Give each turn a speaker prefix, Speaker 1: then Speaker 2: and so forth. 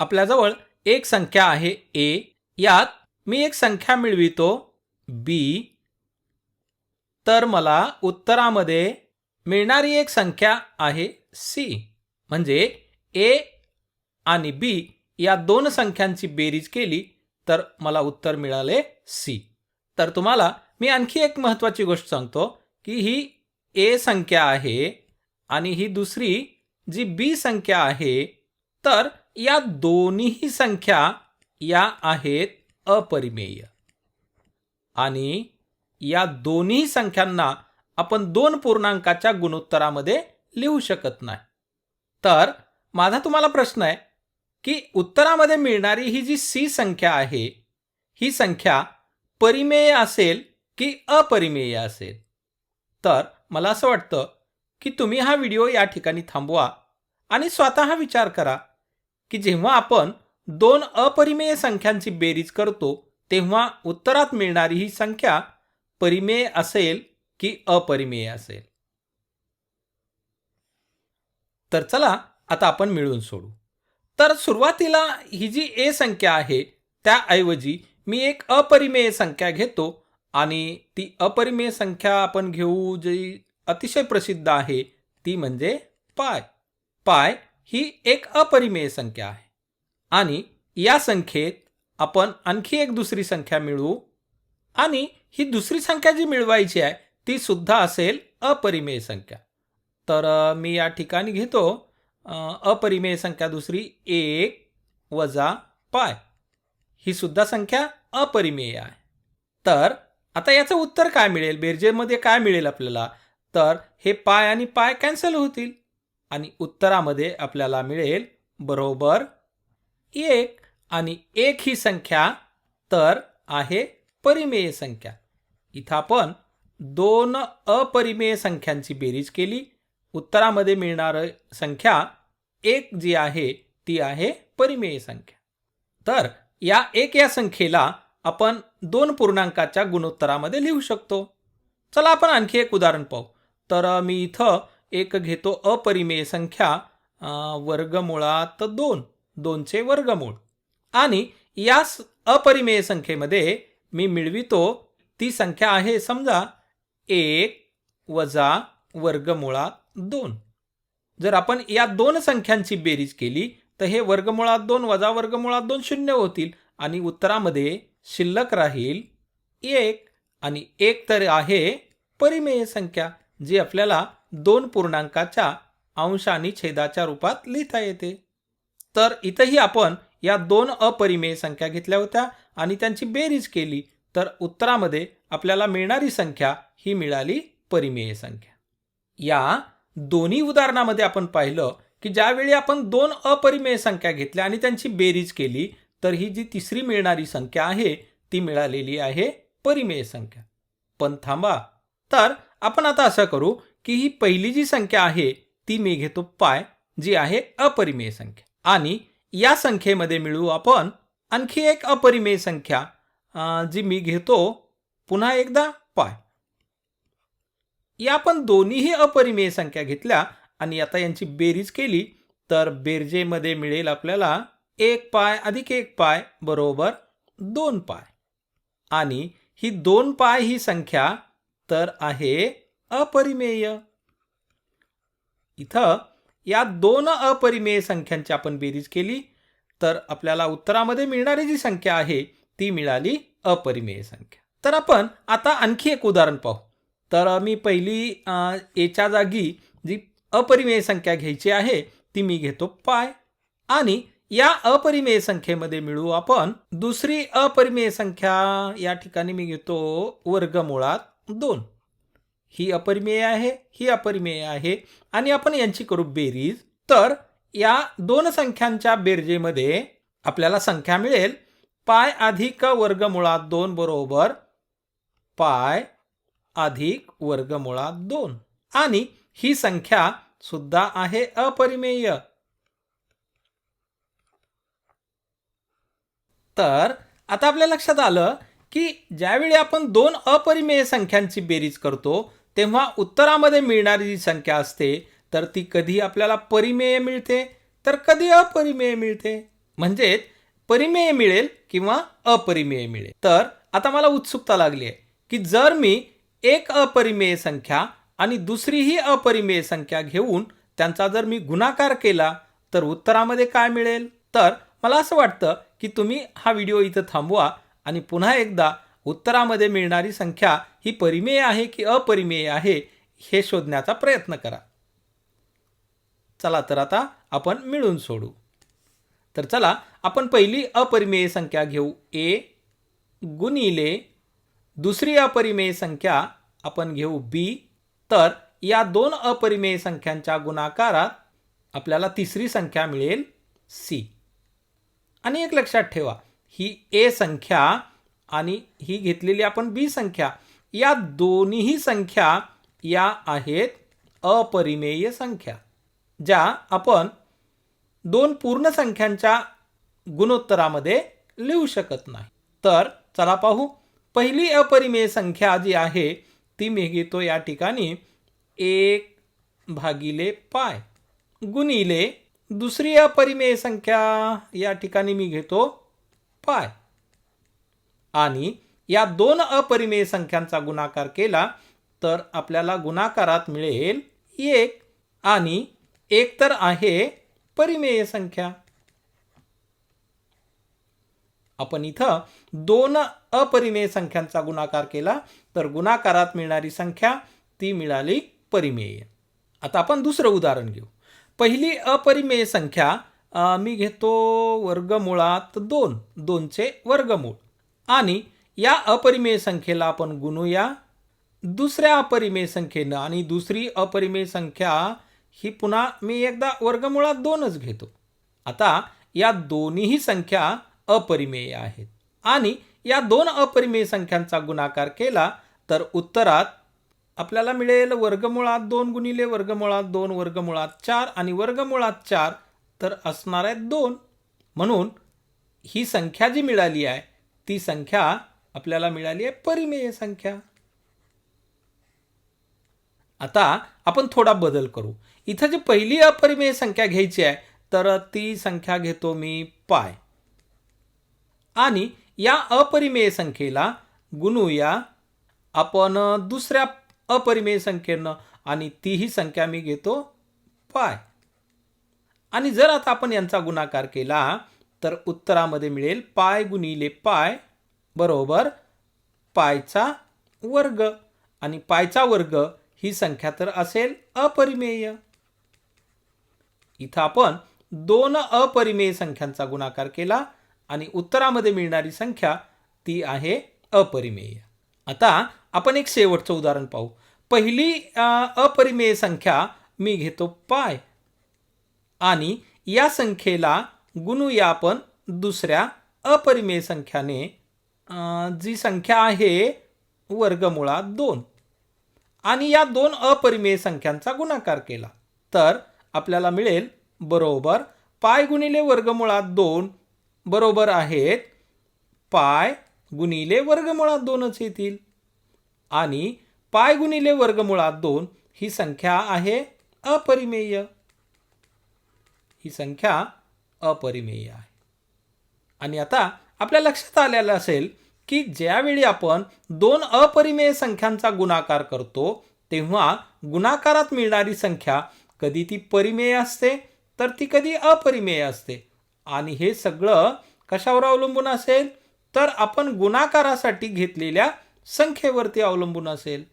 Speaker 1: आपल्याजवळ एक संख्या आहे ए, यात मी एक संख्या मिळवितो बी, तर मला उत्तरामध्ये मिळणारी एक संख्या आहे सी. म्हणजे ए आणि बी या दोन संख्यांची बेरीज केली तर मला उत्तर मिळाले सी. तर तुम्हाला मी आणखी एक महत्त्वाची गोष्ट सांगतो की ही ए संख्या आहे आणि ही दुसरी जी बी संख्या आहे, तर या दोन्ही संख्या या आहेत अपरिमेय आणि या दोन्ही संख्यांना आपण दोन पूर्णांकाच्या गुणोत्तरामध्ये लिहू शकत नाही. तर माझा तुम्हाला प्रश्न आहे की उत्तरामध्ये मिळणारी ही जी सी संख्या आहे, ही संख्या परिमेय असेल की अपरिमेय असेल? तर मला असं वाटतं की तुम्ही हा व्हिडिओ या ठिकाणी थांबवा आणि स्वतः विचार करा की जेव्हा आपण दोन अपरिमेय संख्यांची बेरीज करतो तेव्हा उत्तरात मिळणारी ही संख्या परिमेय असेल की अपरिमेय असेल? तर चला आता आपण मिळून सोडू. तर सुरुवातीला ही जी ए संख्या आहे त्याऐवजी मी एक अपरिमेय संख्या घेतो आणि ती अपरिमेय संख्या आपण घेऊ जी अतिशय प्रसिद्ध आहे ती म्हणजे पाय. पाय ही एक अपरिमेय संख्या आहे आणि या संख्येत आपण आणखी एक दुसरी संख्या मिळवू आणि ही दुसरी संख्या जी मिळवायची आहे ती सुद्धा असेल अपरिमेय संख्या. तर मी या ठिकाणी घेतो अपरिमेय संख्या दुसरी 1 वजा पाय. ही सुद्धा संख्या अपरिमेय आहे. तर आता याचं उत्तर काय मिळेल? बेरजेमध्ये काय मिळेल आपल्याला? तर हे पाय आणि पाय कॅन्सल होतील आणि उत्तरामध्ये आपल्याला मिळेल बरोबर 1. आणि 1 ही संख्या तर आहे परिमेय संख्या. इथं आपण दोन अपरिमेय संख्यांची बेरीज केली. उत्तरामध्ये मिळणारी संख्या 1 जी आहे ती आहे परिमेय संख्या. तर या 1 या संख्येला आपण दोन पूर्णांकाच्या गुणोत्तरामध्ये लिहू शकतो. चला आपण आणखी एक उदाहरण पाहू. तर मी इथं एक घेतो अपरिमेय संख्या वर्गमुळात 2, 2चे वर्गमूळ आणि या अपरिमेय संख्येमध्ये मी मिळवितो ती संख्या आहे समजा 1 वजा वर्गमुळात 2. जर आपण या दोन संख्यांची बेरीज केली तर हे वर्गमुळात 2 वजा वर्गमुळात 2 शून्य होतील आणि उत्तरामध्ये शिल्लक राहील 1. आणि 1 तर आहे परिमेय संख्या जी आपल्याला दोन पूर्णांकाच्या अंश आणि छेदाच्या रूपात लिहिता येते. तर इथंही आपण या दोन अपरिमेय संख्या घेतल्या होत्या आणि त्यांची बेरीज केली तर उत्तरामध्ये आपल्याला मिळणारी संख्या ही मिळाली परिमेय संख्या. या दोन्ही उदाहरणामध्ये आपण पाहिलं की ज्यावेळी आपण दोन अपरिमेय संख्या घेतल्या आणि त्यांची बेरीज केली तर ही जी तिसरी मिळणारी संख्या आहे ती मिळालेली आहे परिमेय संख्या. पण थांबा, तर आपण आता असं करू की ही पहिली जी संख्या आहे ती मी घेतो पाय जी आहे अपरिमेय संख्या आणि या संख्येमध्ये मिळवू आपण आणखी एक अपरिमेय संख्या जी मी घेतो पुन्हा एकदा पाय. या आपण दोन्हीही अपरिमेय संख्या घेतल्या आणि आता यांची बेरीज केली तर बेरजेमध्ये मिळेल आपल्याला 1 पाय अधिक 1 पाय बरोबर 2 पाय आणि ही 2 पाय ही संख्या तर आहे अपरिमेय. इथं या दोन अपरिमेय संख्यांची आपण बेरीज केली तर आपल्याला उत्तरामध्ये मिळणारी जी संख्या आहे ती मिळाली अपरिमेय संख्या. तर आपण आता आणखी एक उदाहरण पाहू. तर मी पहिली एच्या जागी जी अपरिमेय संख्या घ्यायची आहे ती मी घेतो पाय आणि या अपरिमेय संख्येमध्ये मिळवू आपण दुसरी अपरिमेय संख्या. या ठिकाणी मी घेतो वर्गमुळात 2. ही अपरिमेय आहे, ही अपरिमेय आहे आणि आपण यांची करू बेरीज. तर या दोन संख्यांच्या बेरजेमध्ये आपल्याला संख्या मिळेल पाय अधिक वर्गमुळात 2 बरोबर पाय अधिक वर्गमुळात 2 आणि ही संख्या सुद्धा आहे अपरिमेय. तर आता आपल्या लक्षात आलं की ज्यावेळी आपण दोन अपरिमेय संख्यांची बेरीज करतो तेव्हा उत्तरामध्ये मिळणारी जी संख्या असते तर ती कधी आपल्याला परिमेय मिळते तर कधी अपरिमेय मिळते. म्हणजेच परिमेय मिळेल किंवा अपरिमेय मिळेल. तर आता मला उत्सुकता लागली आहे की जर मी एक अपरिमेय संख्या आणि दुसरीही अपरिमेय संख्या घेऊन त्यांचा जर मी गुणाकार केला तर उत्तरामध्ये काय मिळेल. तर मला असं वाटतं की तुम्ही हा व्हिडिओ इथं थांबवा आणि पुन्हा एकदा उत्तरामध्ये मिळणारी संख्या ही परिमेय आहे की अपरिमेय आहे हे शोधण्याचा प्रयत्न करा. चला तर आता आपण मिळून सोडू. तर चला आपण पहिली अपरिमेय संख्या घेऊ a गुणिले दुसरी अपरिमेय संख्या आपण घेऊ b. तर या दोन अपरिमेय संख्यांच्या गुणाकारात आपल्याला तिसरी संख्या मिळेल c. आणि एक लक्षात ठेवा, ही a संख्या आणि ही घेतलेली आपण b संख्या या दोन्ही संख्या या आहेत अपरिमेय संख्या, ज्या आपण दोन पूर्ण संख्यांच्या गुणोत्तरामध्ये लिहू शकत नाही. तर चला पाहू. पहिली अपरिमेय संख्या जी आहे ती मी घेतो या ठिकाणी 1/π गुणिले दुसरी अपरिमेय संख्या या ठिकाणी मी घेतो π. आणि या दोन अपरिमेय संख्यांचा गुणाकार केला तर आपल्याला गुणाकारात मिळेल 1. आणि 1 तर आहे परिमेय संख्या. आपण इथं दोन अपरिमेय संख्यांचा गुणाकार केला तर गुणाकारात मिळणारी संख्या ती मिळाली परिमेय. आता आपण दुसरं उदाहरण घेऊ. पहिली अपरिमेय संख्या मी घेतो वर्गमुळात 2, 2चे वर्गमूळ. आणि या अपरिमेय संख्येला आपण गुणूया दुसऱ्या अपरिमेय संख्येनं. आणि दुसरी अपरिमेय संख्या ही पुन्हा मी एकदा वर्गमुळात 2च घेतो. आता या दोन्ही संख्या अपरिमेय आहेत आणि या दोन अपरिमेय संख्यांचा गुणाकार केला तर उत्तरात आपल्याला मिळेल वर्गमुळात 2 गुणिले वर्गमुळात 2 वर्गमुळात 4 आणि वर्गमुळात 4 तर असणार आहे 2. म्हणून ही संख्या जी मिळाली आहे ती संख्या आपल्याला मिळाली आहे परिमेय संख्या. आता आपण थोडा बदल करू. इथं जी पहिली अपरिमेय संख्या घ्यायची आहे तर ती संख्या घेतो मी π. आणि या अपरिमेय संख्येला गुणूया आपण दुसऱ्या अपरिमेय संख्येनं आणि तीही संख्या मी घेतो π. आणि जर आता आपण यांचा गुणाकार केला तर उत्तरामध्ये मिळेल π गुणिले π बरोबर π वर्ग. आणि π वर्ग ही संख्या तर असेल अपरिमेय. इथं आपण दोन अपरिमेय संख्यांचा गुणाकार केला आणि उत्तरामध्ये मिळणारी संख्या ती आहे अपरिमेय. आता आपण एक शेवटचं उदाहरण पाहू. पहिली अपरिमेय संख्या मी घेतो π आणि या संख्येला गुणूया आपण दुसऱ्या अपरिमेय संख्याने जी संख्या आहे वर्गमुळात 2. आणि या दोन अपरिमेय संख्यांचा गुणाकार केला तर आपल्याला मिळेल बरोबर π गुणिले वर्गमुळात 2 बरोबर आहेत π गुणिले वर्गमुळात 2च येतील. आणि π गुणिले वर्गमुळात 2 ही संख्या आहे अपरिमेय. ही संख्या अपरिमेय आहे. आणि आता आपल्या लक्षात आलेलं असेल की ज्यावेळी आपण दोन अपरिमेय संख्यांचा गुणाकार करतो तेव्हा गुणाकारात मिळणारी संख्या कधी ती परिमेय असते तर ती कधी अपरिमेय असते. आणि हे सगळं कशावर अवलंबून असेल तर आपण गुणाकारासाठी घेतलेल्या संख्येवरती अवलंबून असेल.